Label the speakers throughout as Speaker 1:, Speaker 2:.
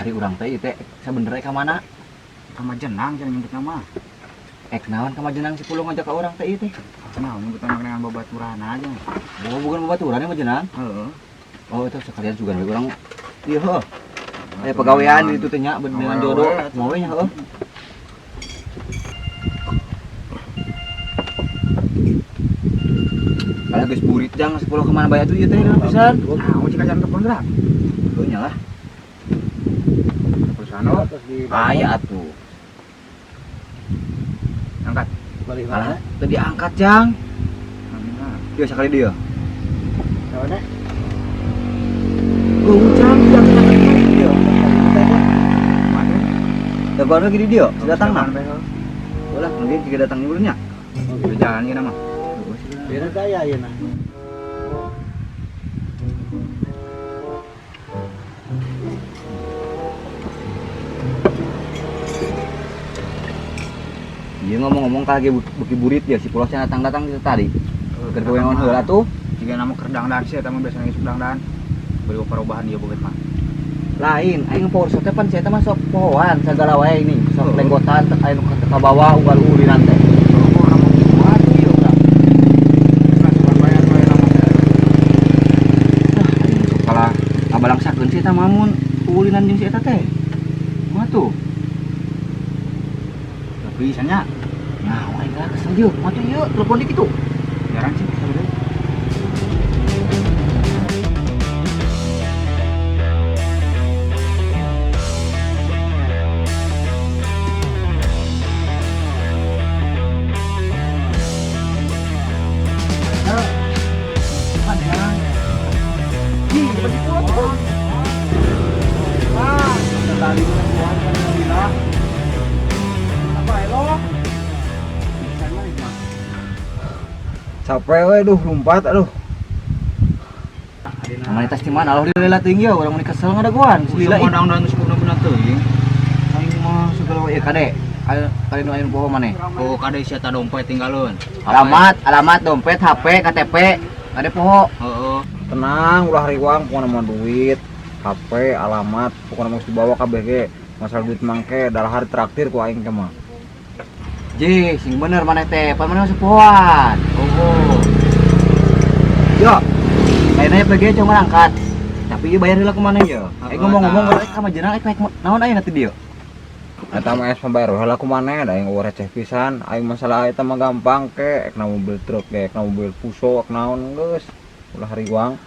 Speaker 1: Ari urang teh teh sebenarnya ka mana?
Speaker 2: Kamajenang jangan nyebut nama.
Speaker 1: Naon ka Majenang si Pulung ngajak ka urang teh teh.
Speaker 2: Nah, nyebut nama dengan babaturan aja.
Speaker 1: Oh, bukan babaturan ya Majenang.
Speaker 2: Heeh.
Speaker 1: Oh, itu sekalian juga we urang ieu heuh. Pegawaian di itu teh nya dengan jodoh mau we nya heuh. Kalau geus burit jang 10 kemana bayar tuh ieu teh pisan.
Speaker 2: Nah, mau cikajan ke pondrak.
Speaker 1: Heuh nya lah.
Speaker 2: Perusahaan lo.
Speaker 1: Aya atuh.
Speaker 2: Angkat.
Speaker 1: Balik mana? Tadi angkat jang.
Speaker 2: Nah,
Speaker 1: Dia sekali dia.
Speaker 2: soalnya
Speaker 1: Jang dia.
Speaker 2: mana?
Speaker 1: Tebar lagi di dia. Sudah datang nah.
Speaker 2: Besok.
Speaker 1: Ulah mungkin kita datang dulu nya.
Speaker 2: Udah jalan kita mah.
Speaker 3: Beda daya ya nah.
Speaker 1: Dia ngomong-ngomong kage buki burit ya si Pulosnya datang-datang itu tadi. Keur gowengan heula tuh.
Speaker 2: Jika nama kerdang dan sih, tapi biasanya isuk dan beri perubahan dia bukit mah.
Speaker 1: Lain, aing power shot pan saya mah sok pohoan sagala wae ini. Sok lenggotan teh aya nu ka bawah ugal ulinan teh.
Speaker 2: Oh, nama gitu.
Speaker 1: Aduh ieu udah.
Speaker 2: Cuma bayar bayar nama.
Speaker 1: Aing sok kalah kabalangsakeun si eta mamun ulinan jeung si eta teh. Kumaha tuh? Tapi sanya. Nah, aing lah kesel jeung. Mah tuh ieu telepon di kitu.
Speaker 2: Jarang sih. Sebenarnya.
Speaker 3: Capek we duh lompat aduh.
Speaker 1: Namanya tas di mana? Allah dilela tinggi ya, orang mau kesel ngadaguan. Lila
Speaker 2: Semua daun dan suku benar teuing.
Speaker 1: aing mah segala wae kade. Ayo kali nu aya poho maneh.
Speaker 2: Oh, kade sia ta dompet tinggalun.
Speaker 1: Alamat dompet, HP, KTP, kade poho.
Speaker 2: Heeh.
Speaker 3: Tenang ulah riwang pokona mah duit, HP, alamat, pokona mah dibawa kabeh ge. Masalah duit mangke dalah hari traktir ku aing ke mah.
Speaker 1: Ji, sing bener maneh teh, pan maneh sepohoan. Oh. Yo. Kayaknya PG cuma angkat. Tapi ieu bayar heula kumaha ya? Aing ngomong-ngomong kalau ka Majenang naik naon aya nanti dia?
Speaker 3: Eta mah es pembayar heula ku maneh da aing eueuh receh pisan. Aing masalah eta mah gampang ke, ek na mobil truk ge, ek na mobil puso, ek naon geus. Ulah riwang.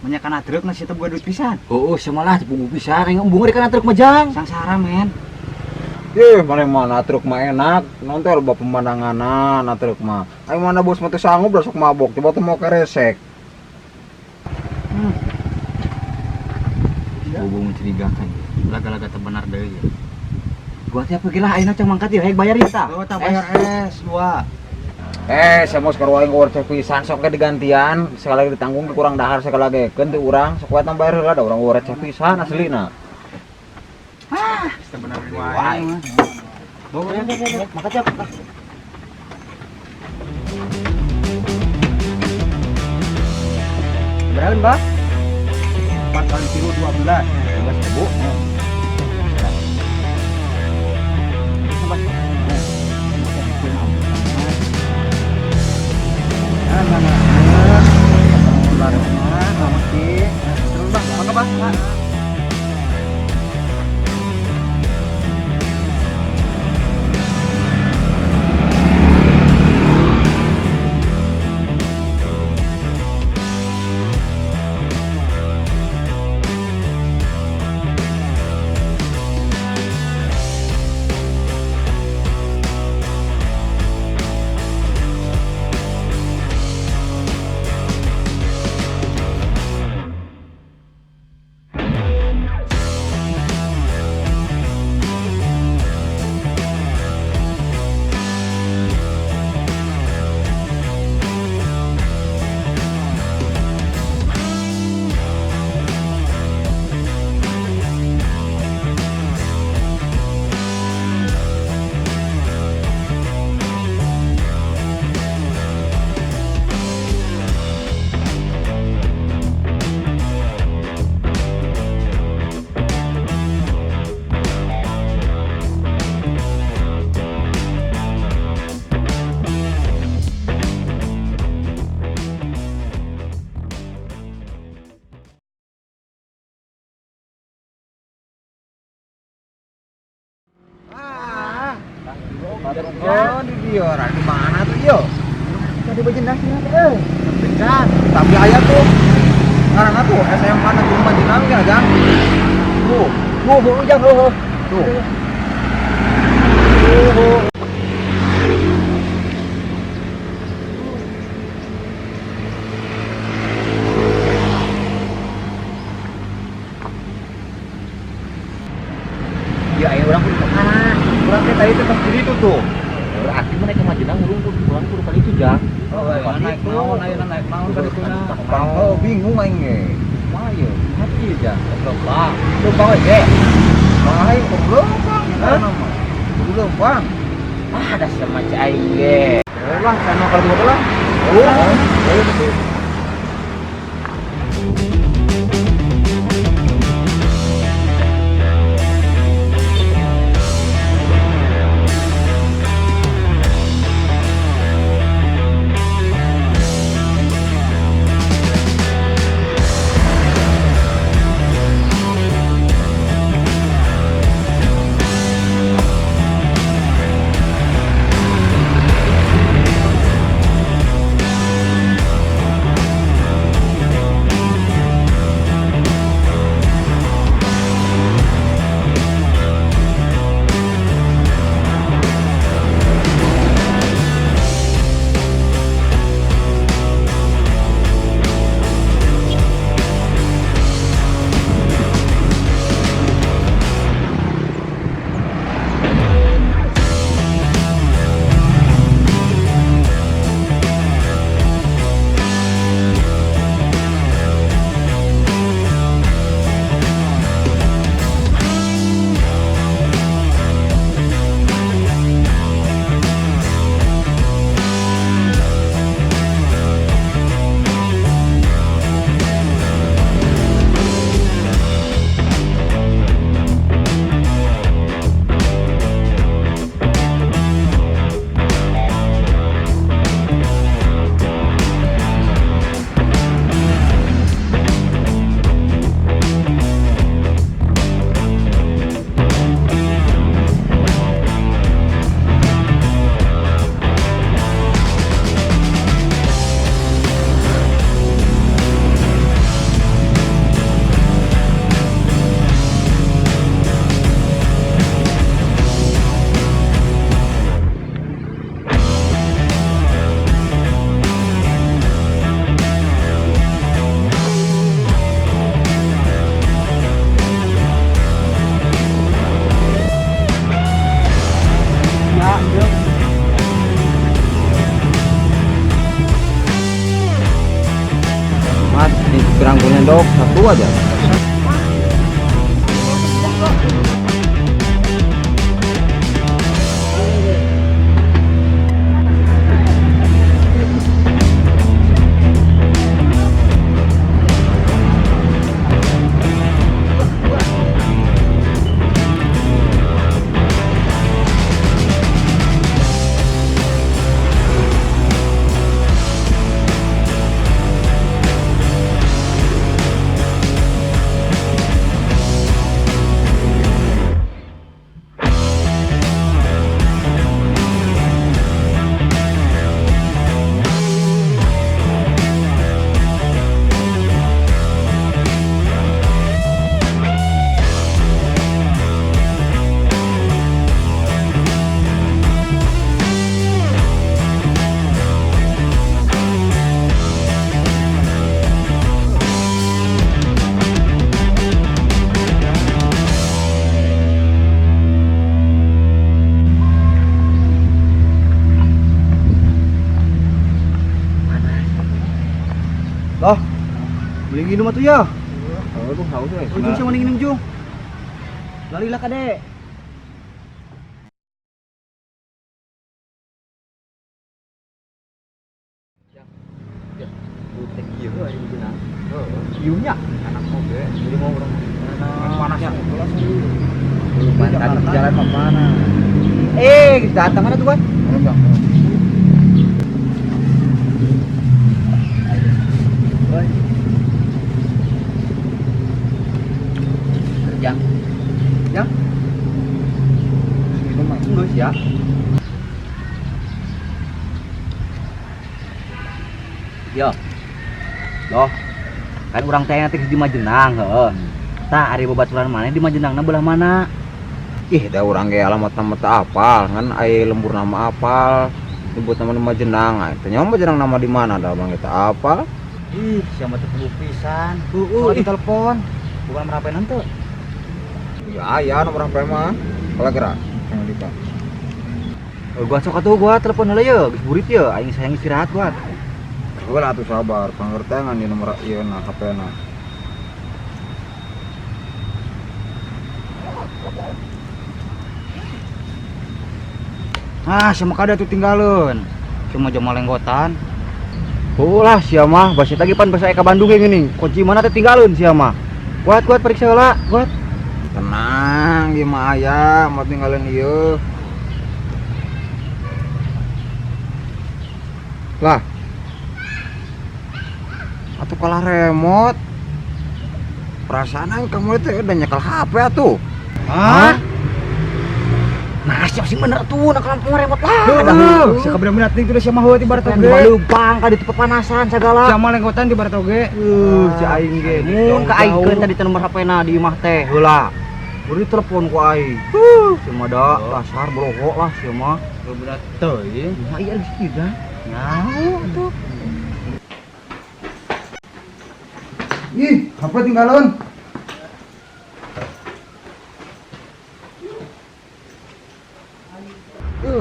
Speaker 2: Banyak kana truk nasi teu boga duit pisan.
Speaker 1: Oh, semalah pugu pisan aing embung di kana truk Majang.
Speaker 2: Sangsara men.
Speaker 3: Ih, mana truk mah enak. Non teh loba pemandanganan na truk mah. Aing mana bos mah teu sanggup da sok mabok, coba teh mau keresek.
Speaker 1: Bobo mencurigakan.
Speaker 2: Laga-laga teu benar deui.
Speaker 1: Buat apa gila ayeuna cang mangkat ya, hayang bayar ieu tah.
Speaker 2: Oh, tak bayar es 2.
Speaker 3: Saya mau sekarang aing eueuh receh pisan sok ge digantian, sekali lagi ditanggung kurang dahar sekali lagi. Keun teu urang sok wae bayar heula da urang eueuh receh pisan aslina.
Speaker 2: Teu benar wae.
Speaker 1: Bawa ya, makasih. Berapa, Mbak?
Speaker 2: 4 kali kilo 12.
Speaker 1: 12.000.
Speaker 3: Oh, di dia orang di mana tuh yo?
Speaker 1: Tadi bajendak sih.
Speaker 3: Kan, tapi ayah tuh sekarang aku SMA Negeri Majenang ya, Jang.
Speaker 1: Ujang tuh. Ya, ayo orang kudu kemana?
Speaker 3: Kurang kita itu pas di itu tuh.
Speaker 1: Berarti mana ke Majenang pulang kudu kali itu Jang.
Speaker 3: Naik naon, ayo naik naon ka ditu na.
Speaker 1: Oh,
Speaker 3: bingung aing ge.
Speaker 1: Mayo, hati Jang. Lomba. Lomba we ge.
Speaker 3: Baik, lempang kita nama. Lempang.
Speaker 1: Ada sama cai aing ge.
Speaker 3: Lah, sana kalau dua lah.
Speaker 1: Ayo betul.
Speaker 3: Mas, ini berangkunya dok, satu aja.
Speaker 1: Loh, beli minum atuh ya.
Speaker 3: Aduh, haus ya.
Speaker 1: Ujung sama minum Jung. Lalilah kade. Butek kieu we ieu na. Kieunya anak oge. Jadi mau orang
Speaker 3: Panas ya.
Speaker 1: mantan
Speaker 3: Jalan ke mana?
Speaker 1: Datang mana tuh kan? Yang minum mah geus ya. Yo. Loh. Kan urang teh nanti di Majenang, heeh. Tah ari babaturan mana di Majenangna belah mana?
Speaker 3: Ih, da urang ge alamat nama teu apal, ngan aya lembur nama apal. Nyebut nama di Majenang, teh nyaho Majenang nama di mana da urang eta apal.
Speaker 1: Ih, siapa tuh perlu pisan. Heeh, di telepon. Bukan merapenan tuh.
Speaker 3: Ya aya nomor HP mah. Kalau gerak, yang di Pak.
Speaker 1: Gua sok atuh gua telepon heula ye, geus burit ye, aing sayang istirahat gua.
Speaker 3: Gua lah atuh sabar, pangertengan di nomor ieu na HP-na.
Speaker 2: Ah, sama kada tuh tinggalin. Cuma jam lenggotan.
Speaker 1: Ulah sia mah, basi tadi pan basa ka Bandung ge geuning. Kunci mana teh tinggalin sia mah. Kuat periksa heula, kuat.
Speaker 3: Tenang, gimana aya, mau tinggalin ieu. Lah. Atuh kalah remote. Perasaan aing kamu itu udah nyekel HP atuh.
Speaker 1: Hah? Nah, siap sih bener tuh, nak lampu remote lah.
Speaker 2: Heuh, sia bener-bener ting teh sia mah heuh ti barat
Speaker 1: Kan
Speaker 2: oge.
Speaker 1: baleumpang ka ditu pepanasan segala.
Speaker 2: Sia mah lenggotan di barat oge.
Speaker 1: Si aing ge. Mun ka aing keun tadi teh nomor HP-na di imah teh heula. Beri telepon ku aing. Si mah da dasar broho lah si mah.
Speaker 2: Berat teuing.
Speaker 1: Nah, iya geus kieu dah. Nyaho atuh.
Speaker 3: Ih, HP tinggalin.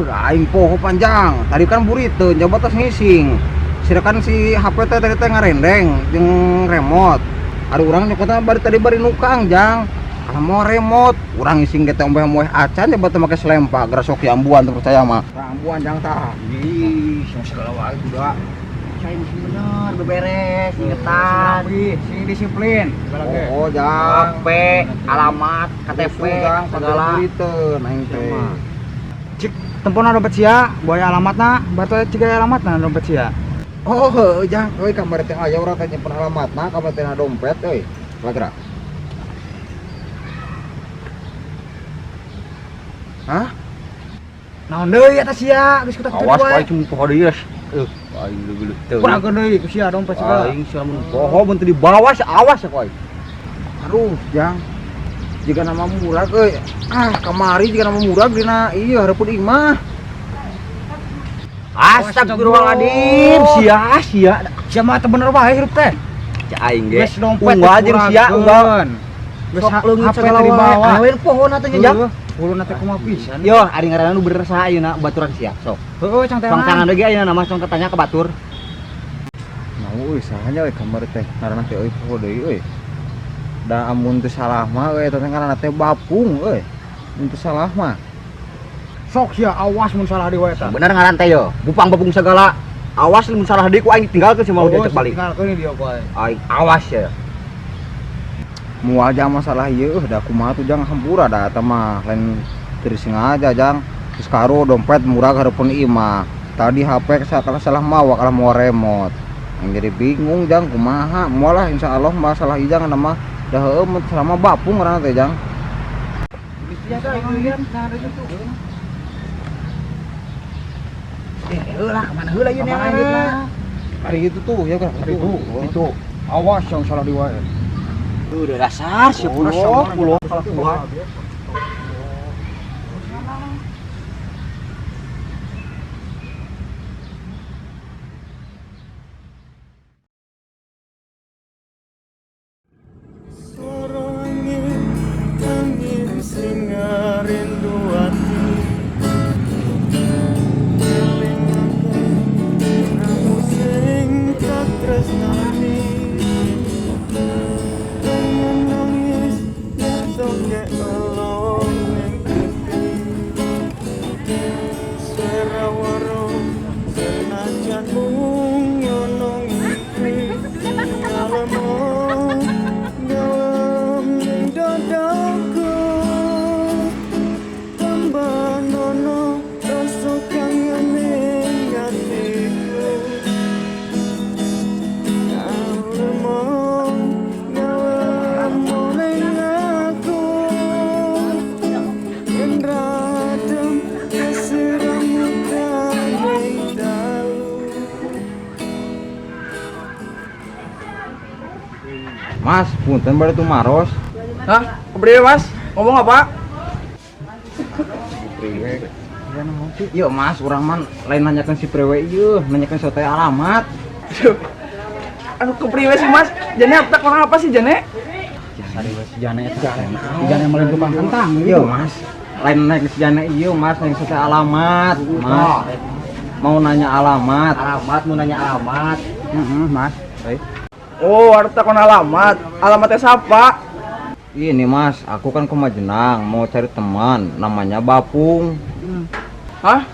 Speaker 3: Aing poho panjang. Tadi kan burito, coba tos ngising. Sirekan si HP teh tadi teh ngarendeng jeung remote. Ada urang nyokotna bari nukang jang. Kalau mau remote, urang ngising kita moeh acan coba teh make selempak, geura sok ambuan teu percaya mah. Ambuan jang tah.
Speaker 2: Ih, segala wae budak.
Speaker 1: Saya mesti bener beberes, ingetan.
Speaker 2: Sini disiplin. Segala ge.
Speaker 3: Oh, jang.
Speaker 1: HP, alamat, KTP,
Speaker 3: jang
Speaker 1: segala.
Speaker 3: burito aing teh.
Speaker 2: Cik, tempona dompet sia, boya alamatna, batu ciga alamatna dompet sia.
Speaker 3: Oh, heuh jang, euy kamari teh aya urang teh nyimpen alamatna, kamari teh dompet euy. Lagra. Hah?
Speaker 2: Naon deui eta sia, geus kita
Speaker 1: Awas wae cuma poho deui. Aing geuleuh teu.
Speaker 2: Kurang deui ku sia dompet segala.
Speaker 1: Aing sia mun poho mun teu dibawa awas ya koy.
Speaker 3: Aduh, jang. Jika nama murag euy. Kamari jika nama murag dina ieu hareupeun imah.
Speaker 1: Astagfirullahaladzim, sia.
Speaker 2: Sia mah teh bener wae hirup teh.
Speaker 1: Cak aing ge.
Speaker 2: Geus dompet
Speaker 1: Unggal jeung sia, unggal.
Speaker 2: Geus
Speaker 1: Sok leungit
Speaker 2: HP
Speaker 1: segala
Speaker 2: teh dibawa.
Speaker 1: wae. Aweun pohon atuh nya, Jang.
Speaker 2: Ulun teh kumaha pisan.
Speaker 1: Yo, ari ngaranna nu bener saha ayeuna baturan sia. Sok.
Speaker 2: Heueuh cang teh.
Speaker 1: Tong tangan deui ayeuna nama tong tanya ke batur.
Speaker 3: Nah, euy sahanya euy kamari teh. Ngaranna teh euy poho deui euy. Da amun teu salah mah euy eta teh ngaranna teh Bapung euy. Mun teu salah mah.
Speaker 2: Sok sia awas mun salah di wae eta.
Speaker 1: Bener ngaran teh yo. Bupang-bupung segala. Awas mun salah deui ku aing tinggalkeun sih mau diajak balik.
Speaker 2: Tinggalkeun dia koe.
Speaker 1: Aing awas ya.
Speaker 3: Mual jang masalah ieu da kumaha tuh jang hampura da eta mah lain teu sengaja jang. Geus karo dompet murag hareupeun imah. Tadi HP sakala salah mawa kalah mau remote. Yang jadi bingung jang kumaha. Moal lah insyaallah masalah ieu jang nama da heueuh mun selama Bapung ngaranna teh jang.
Speaker 2: Biasa aing lihat nah itu tuh.
Speaker 1: Heulah mana heula ieu nya.
Speaker 3: Hari itu tuh ya kan.
Speaker 2: Itu. Awas yang salah di wae.
Speaker 1: Udah dasar si pulo kalau Tuhan.
Speaker 4: Angin singa rindu hati eling aku sing tak tresnani pengen nangis nyetok ke
Speaker 3: Mas, punten bade tuh maros.
Speaker 2: Hah? Kepriwe Mas? Ngomong apa?
Speaker 3: Iya Mas, urang man lain nanyakan si prewe ieu, nanyakan sote alamat.
Speaker 2: Anu kepriwe sih Mas? Jane tak apa sih Jane?
Speaker 1: Jana itu jana yang melengkupkan kentang.
Speaker 3: Iya Mas, lain naik si jana ieu Mas, nanya sote alamat. Mas, mau nanya alamat.
Speaker 1: Alamat mau nanya alamat.
Speaker 3: Mas.
Speaker 2: Oh, harus takon alamat. Alamatnya siapa?
Speaker 3: Ini Mas, aku kan ke Majenang mau cari teman, namanya Bapung.
Speaker 2: Hah?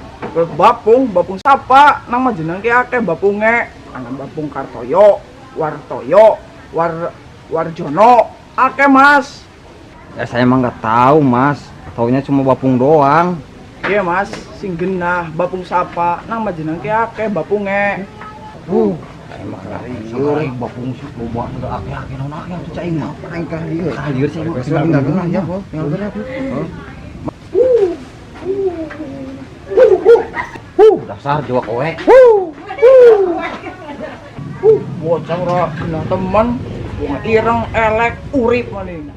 Speaker 2: Bapung siapa? Nama jeneng ki akeh bapunge. Ana Bapung Kartoyo, Wartoyo, Warjono. Akeh Mas.
Speaker 3: Ya saya emang nggak tahu Mas, taunya cuma Bapung doang.
Speaker 2: Iya Mas, sing genah Bapung siapa? Nama jeneng ki akeh bapunge.
Speaker 1: Emang lari bapung sih boba udah akeh-akeh naon akeh atuh cai mah.
Speaker 3: Engkah lieu.
Speaker 1: Lieur sih mah.
Speaker 3: Tinggal genah ya, Bos. Tinggal genah.
Speaker 1: Dasar Jawa kowe.
Speaker 2: Bocah ora genah temen. Bunga ireng elek urip maning.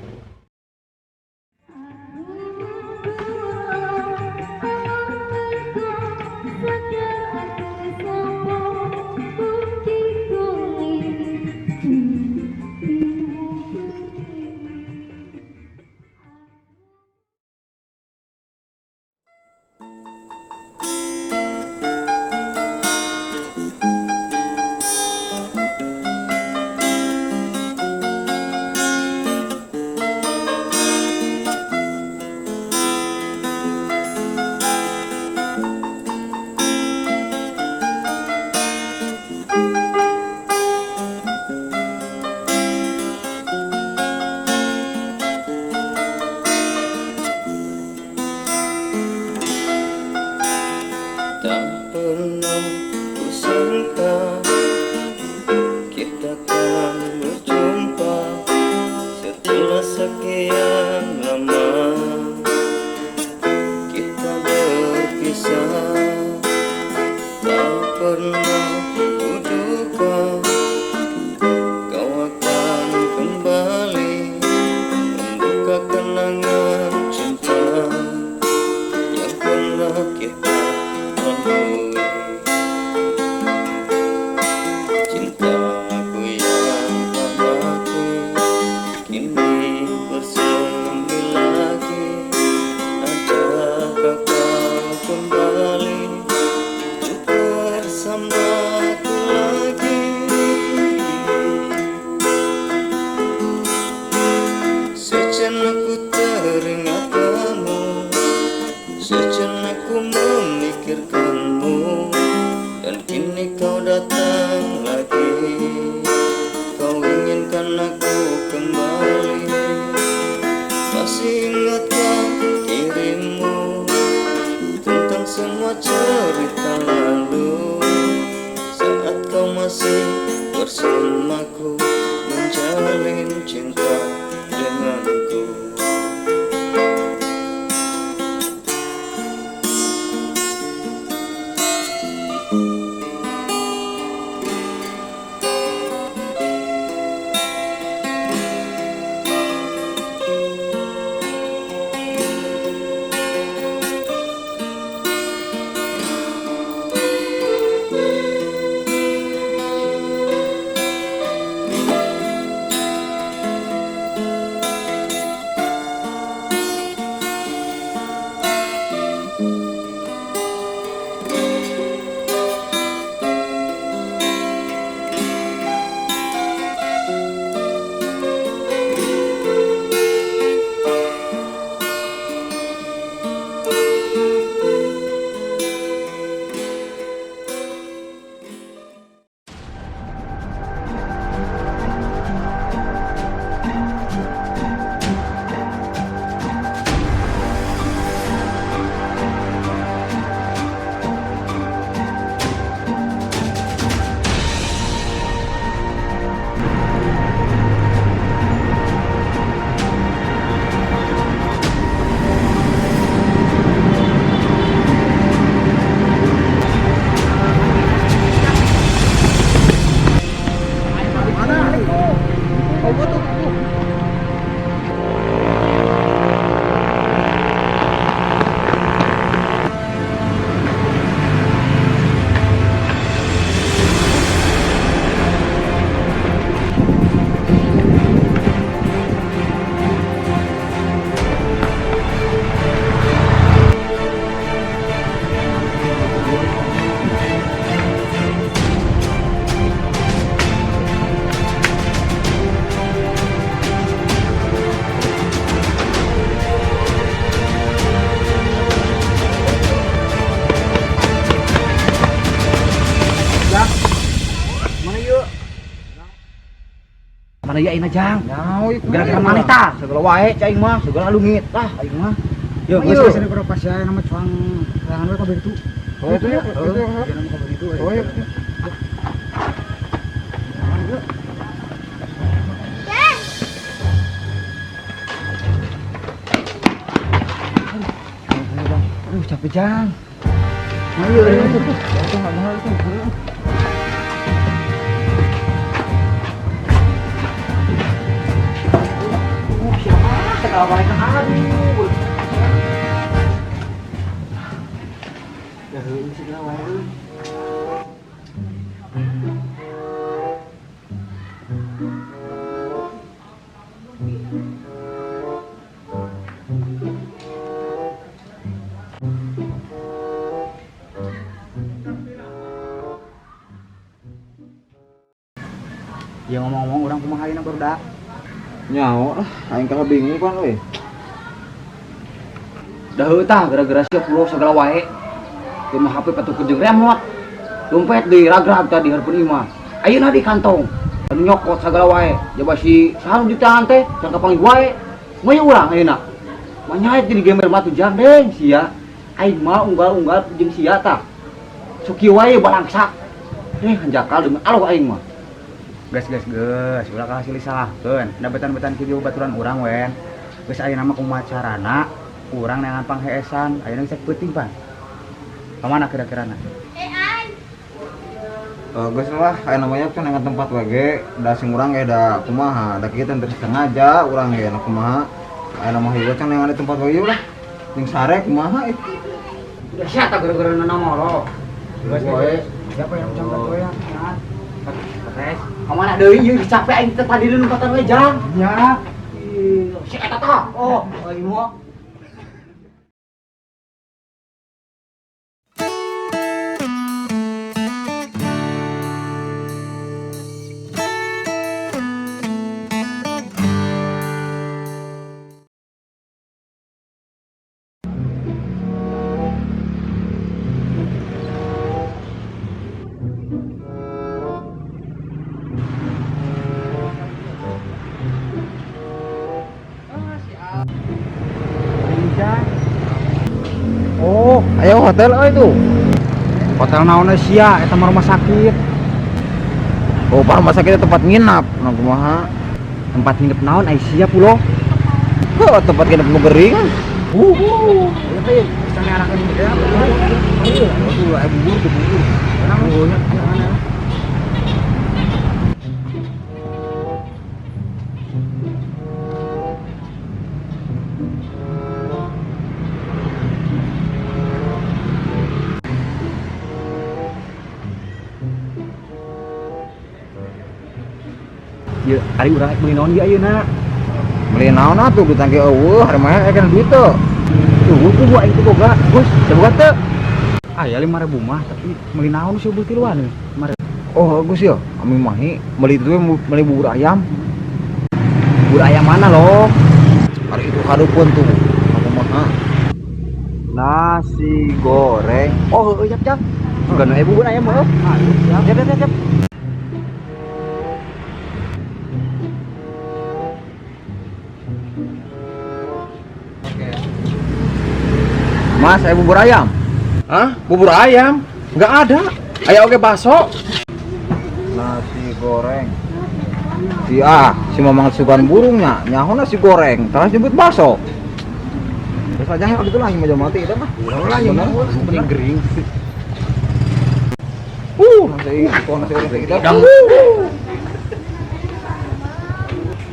Speaker 4: Tak pernah kusangka kita akan berjumpa setelah sekian lama kita berpisah. Tak pernah kuduga kau akan kembali membuka kenangan cinta yang pernah kita lalui. Cintaku yang abadi kini bersemi lagi. Adakah kau kembali untuk bersamaku lagi? Sejenak ku teringat kamu, sejenak ku memikirkanmu, dan kini kau datang lagi. Kau inginkan aku kembali. Masih ingatkah dirimu tentang semua cerita lalu, saat kau masih bersamaku menjalin cinta denganku.
Speaker 1: mana ya ina jang.
Speaker 3: Nyaho iku.
Speaker 1: Gara-gara maneh tah, segala wae cai mah, segala lungit tah aing mah.
Speaker 2: Yo,
Speaker 1: Ayo.
Speaker 2: geus sini pas ya nama cuang layangan we ka begitu.
Speaker 3: Oh itu ya.
Speaker 2: Heeh. Ya nama ka begitu.
Speaker 3: Oh iya.
Speaker 1: Aduh capek jang.
Speaker 2: Ayo, ayo.
Speaker 3: Itu enggak mahal itu.
Speaker 1: Segala wae aduh. Ya heuh segala wae.
Speaker 2: Ya ngomong-ngomong urang kumaha ayeuna barudak.
Speaker 3: Nyaho lah, aing kagak bingung kan we.
Speaker 1: Da heuh tah gara-gara sieu pulau segala wae. Teu mah HP patukeun jeung remote. Dompet di ragrag tadi hareupeun imah. Ayeuna di kantong. Anu nyokot segala wae. Jaba si saha nu ditahan teh, can kapanggih wae. Moy urang ayeuna. Manyaet jadi gamer mah tuh jang deng sia. Aing mah unggal-unggal jeung sia tah. Suki wae balangsak. Hanjakal deui aloh aing mah.
Speaker 2: Gas, ulah kasih disalahkeun. Da betan-betan kieu baturan urang wen. Geus ayeuna mah kumaha carana urang neangan pangheesan, ayeuna geus peuting pan. Ka mana kira-kirana?
Speaker 3: Geus lah, aya namanya kan dengan tempat wage, da sing urang ge da kumaha, da kieu teh sengaja urang ge na kumaha. Aya nama hieuw can dengan tempat wage lah. Ning sare kumaha itu.
Speaker 1: Udah sia tah gara-gara nama lo.
Speaker 2: Geus wae. Siapa yang campak we ya?
Speaker 1: Beres. Kamana deui ieu capek aing teh tadi nu kata we jang.
Speaker 2: Ya.
Speaker 1: Si eta tah. Oh, aing mah.
Speaker 2: Oh,
Speaker 3: Ayo hotel itu.
Speaker 2: hotel naon sia eta mah rumah sakit.
Speaker 3: Oh, pak rumah sakit tempat nginap. Nah kumaha?
Speaker 2: Tempat nginep naon ai sia pulo.
Speaker 3: Oh, tempat nginap nu gering.
Speaker 2: Ayo, bisa ngarakeun ya. Ayo, ayo bubur tuh bubur. Buburnya mana? Ya, ari urang meuli naon ge ayeuna?
Speaker 3: Beli naon atuh duit tangke eueuh, hari mah aya duit teu.
Speaker 2: Tuh, ku aing teh boga. Gus, boga teu? Aya 5.000 mah, tapi meuli naon sih beuh tiluan we.
Speaker 3: Oh, bagus ya. Ami mahi beli itu beli bubur ayam.
Speaker 2: Bubur ayam mana lo?
Speaker 3: Hari itu hadeupun tuh. Aku mah nasi goreng.
Speaker 2: Oh, siap. Gana bubur ayam heuh. Siap.
Speaker 3: Mas, saya bubur ayam.
Speaker 5: Hah? Bubur ayam? Nggak ada. Ayo oke bakso.
Speaker 3: Nasi goreng. Si mamang sukan burungnya, nyaho nasi goreng, terus nyebut bakso. Terus aja ya gitu lah, yang mau mati itu mah.
Speaker 2: Ulah ya, bener gering.
Speaker 3: Nasi goreng kita.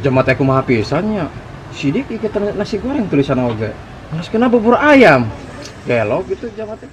Speaker 5: Jamat aku mah pisannya. Sidik kita nasi goreng tulisan oge. Mas kenapa bubur ayam? Gelo gitu jamatnya.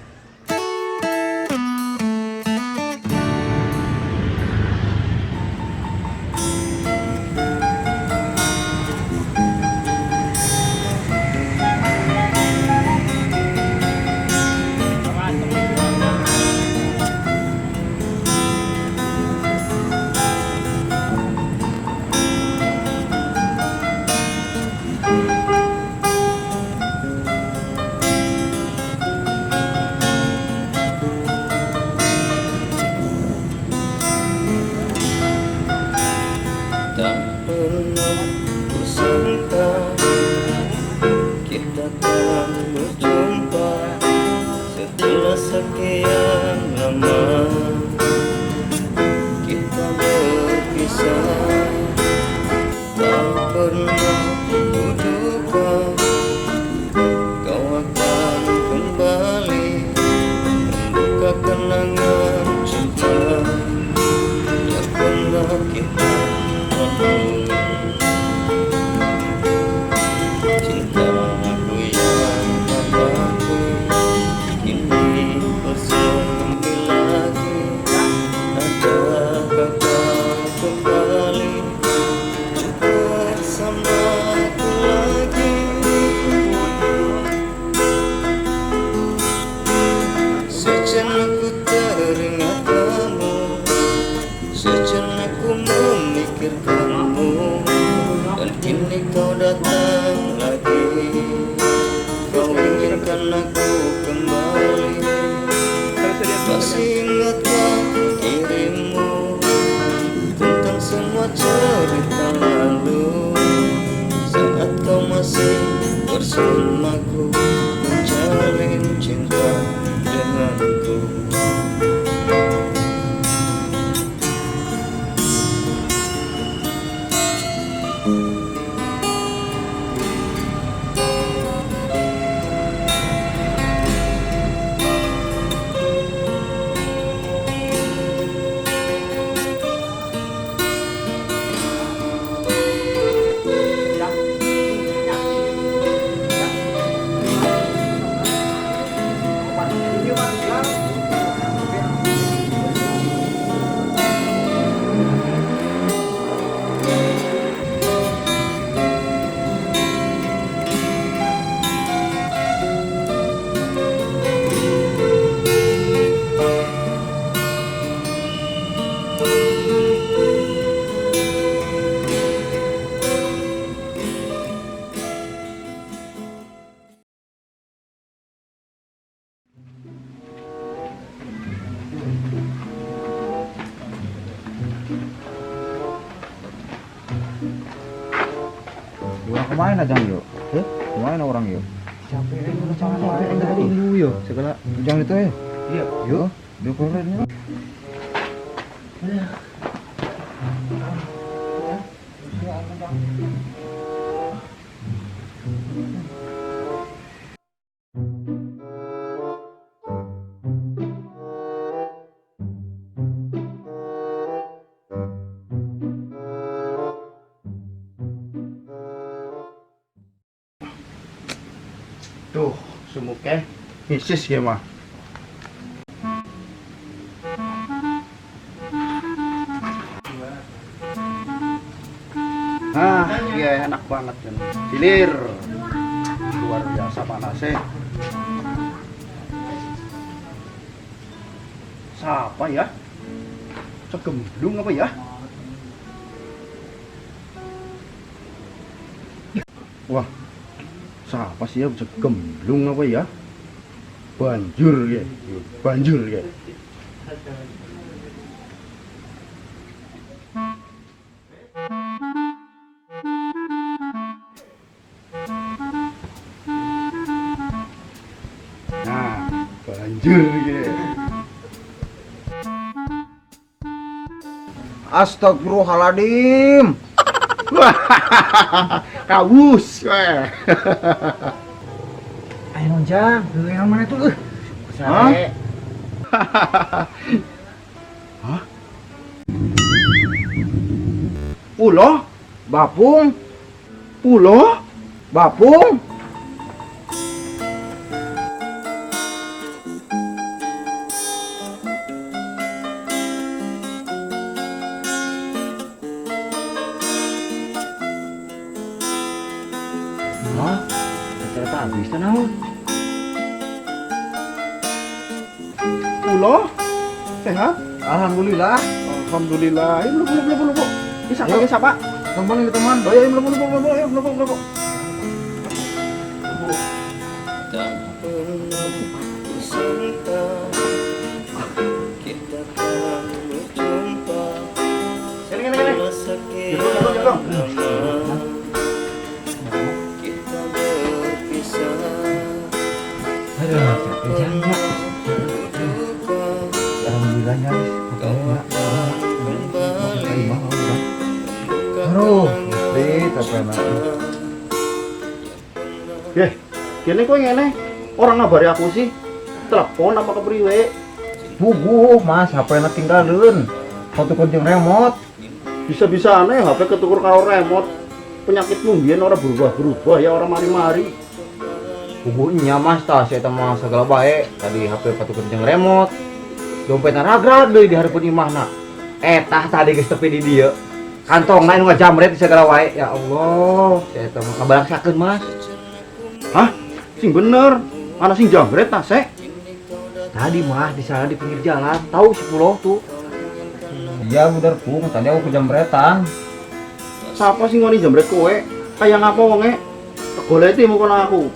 Speaker 4: aku kembali. Masih ingatkah dirimu tentang semua cerita lalu, saat kau masih bersamaku menjalin cinta denganku.
Speaker 3: Orang kemana Jang yuk? Kemana orang yuk?
Speaker 2: Capek tadi dulu yo segala.
Speaker 3: Jang itu ya?
Speaker 2: Iya.
Speaker 3: Yuk, dia kerennya.
Speaker 5: Tuh, sumuknya hisis ya mah. Nah, iya enak banget kan. Hilir. Luar biasa panasnya. Siapa ya? Segemblung apa ya? Wah, siapa sih ya bisa gemblung apa ya? Banjur ya, banjur ya. Nah, banjur ya.
Speaker 3: Astagfirullahaladzim.
Speaker 5: Wah, kabus, weh.
Speaker 2: Ayo nonjang, yang mana tuh?
Speaker 5: Hah? Hah? Pulo?
Speaker 3: Bapung,
Speaker 5: Pulo?
Speaker 3: Bapung.
Speaker 2: Hah? Ternyata habis kan naon?
Speaker 5: Pulo? Sehat?
Speaker 3: Alhamdulillah.
Speaker 5: Alhamdulillah. Ayo, belum. Bisa
Speaker 3: Yuk.
Speaker 5: pakai siapa?
Speaker 3: Teman ini teman.
Speaker 5: Oh, ya, belum.
Speaker 4: Tak pernah kusangka kita akan berjumpa. Telah sekian lama kita berpisah.
Speaker 2: Aduh, capek jang.
Speaker 4: Duka
Speaker 2: Alhamdulillah ya.
Speaker 4: kau akan kembali.
Speaker 3: Aduh, tapi enak.
Speaker 5: Kini kok ngene? Orang ngabari aku sih. Telepon apa kepriwe?
Speaker 3: Bubuh, Mas, HP na tinggalin. Foto kunjung remote.
Speaker 5: Bisa-bisa aneh HP ketukur karo remote. Penyakitmu mbiyen ora berubah-berubah ya orang mari-mari.
Speaker 1: Bubuhnya Mas tas saya mah segala baik. Tadi HP patu kunjung remote. Dompetna ragrag deui di hareupeun imahna. Tah tadi geus tepi di dieu. Kantong lain ngajamret segala wae. Ya Allah, saya teh mah kabaraksakeun Mas.
Speaker 5: Hah? Sing bener. Ana sing jambret tah, Sek?
Speaker 1: Tadi mah di sana di pinggir jalan, tahu si Pulau tuh.
Speaker 3: Iya, bener Pung. Tadi aku kejamretan.
Speaker 5: Siapa sing ngoni jambret kowe? Kayak ngapa wonge? Tegoleti mukon aku.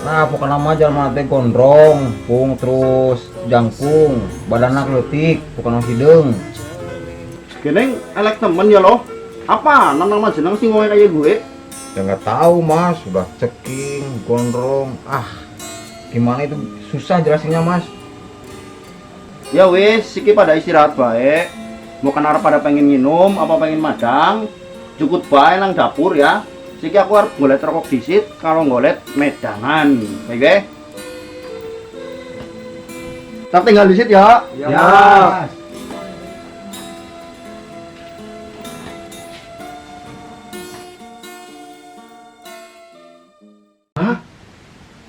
Speaker 3: Nah, pokoknya nama jalan teh gondrong, pung terus jangkung, badannya kletik, pokoknya hidung.
Speaker 6: Geneng elek temen ya loh. Apa? Nang jeneng sing ngomong kayak gue?
Speaker 3: Ya nggak tahu mas, sudah ceking, gondrong, gimana itu susah jelasinnya mas.
Speaker 6: Ya wis, siki pada istirahat baik. Mau kenapa pada pengen minum, apa pengen madang? Cukup baik nang dapur ya. Siki aku harus golet rokok disit, kalau golet medangan, oke? Tak tinggal disit ya.
Speaker 3: Ya.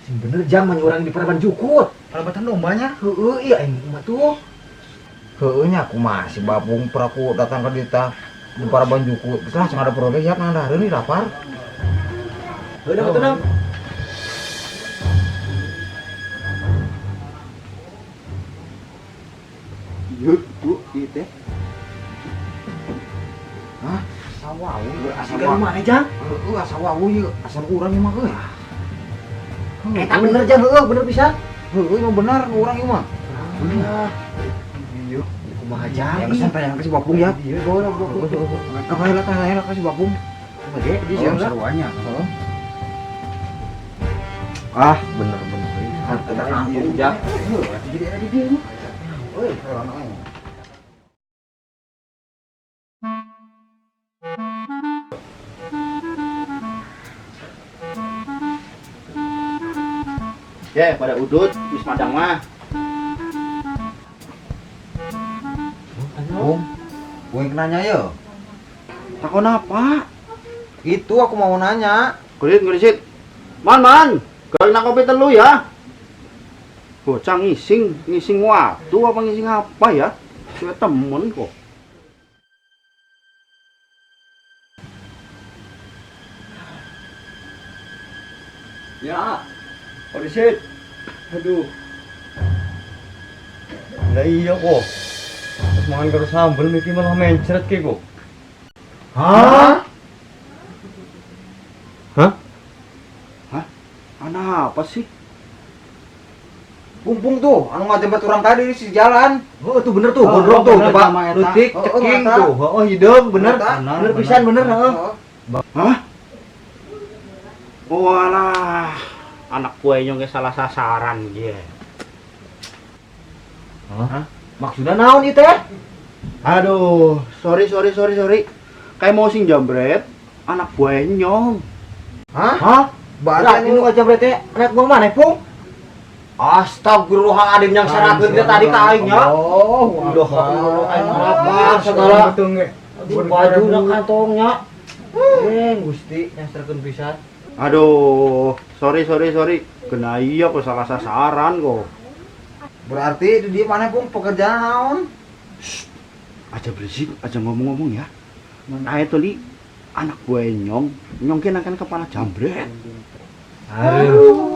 Speaker 1: Sing bener jang orang di Paraban Jukut.
Speaker 2: Perabatan dombanya.
Speaker 1: Heeh, iya aing mah tuh.
Speaker 3: Heueunya aku masih babung peraku datang ke dita di Paraban Juku. Kita langsung ada proyek ya nang dahareun nih lapar.
Speaker 1: Heuh, betul dong.
Speaker 6: Yuk, bu, itu.
Speaker 3: Sawawu
Speaker 1: Asal dari mana jang?
Speaker 3: Heueuh sawawu ieu asal urang ieu mah euy.
Speaker 1: Eta bener jang, heuh, bener pisan.
Speaker 3: Heueuh mah benar urang ieu mah.
Speaker 1: Iya. Kumaha jang?
Speaker 3: Yang kesampaian kasih babung ya.
Speaker 1: Iya, boleh, boleh.
Speaker 3: Kakak kasih babung.
Speaker 1: Oke, di siang lah.
Speaker 2: Seruannya.
Speaker 3: Bener-bener.
Speaker 1: Ada kampung jang.
Speaker 3: Jadi ada di dia. Euy, anaknya.
Speaker 6: Ya, pada udut, wis madang mah.
Speaker 3: Bung, Bung nanya ya.
Speaker 6: Takon apa?
Speaker 3: Itu aku mau nanya.
Speaker 6: Kulit ngerisit. Man, galina kopi telu ya. Bocah ngising waktu apa ngising apa ya? Saya temen kok. Ya, ngerisit. Aduh.
Speaker 5: Lah iya kok. Terus mangan karo sambel miki malah mencret ki kok.
Speaker 3: Hah?
Speaker 6: Anak apa sih?
Speaker 3: Bumbung tuh, anu ngajebet orang tadi si jalan.
Speaker 1: Oh, tuh bener tuh,
Speaker 3: Oh,
Speaker 1: gondrong tuh,
Speaker 3: bener,
Speaker 1: coba
Speaker 3: sama eta.
Speaker 1: rutik,
Speaker 3: Oh,
Speaker 1: ceking
Speaker 3: ngata.
Speaker 1: tuh. Oh, hidung bener.
Speaker 3: Ngata.
Speaker 1: Bener pisan bener, heeh.
Speaker 6: Hah? Walah, anak kue nyong salah sasaran dia.
Speaker 1: Maksudnya naon ieu teh?
Speaker 6: Aduh, sorry. Kayak mau sing jambret, anak kue nyong.
Speaker 3: Hah?
Speaker 1: Berarti nu ngajabret teh anak gua mana, Pung? Astagfirullahaladzim yang sarakeun dia tadi ka aing nya. Udah aing apa segala di baju na kantongnya. Gusti yang sarakeun pisan.
Speaker 6: Aduh, sorry. Kena iya kok salah sasaran kok.
Speaker 3: Berarti di mana pun pekerjaan naon?
Speaker 6: Aja berisik, aja ngomong-ngomong ya. Nah itu li anak gue nyong kena kan kepala jambret.
Speaker 1: Aduh.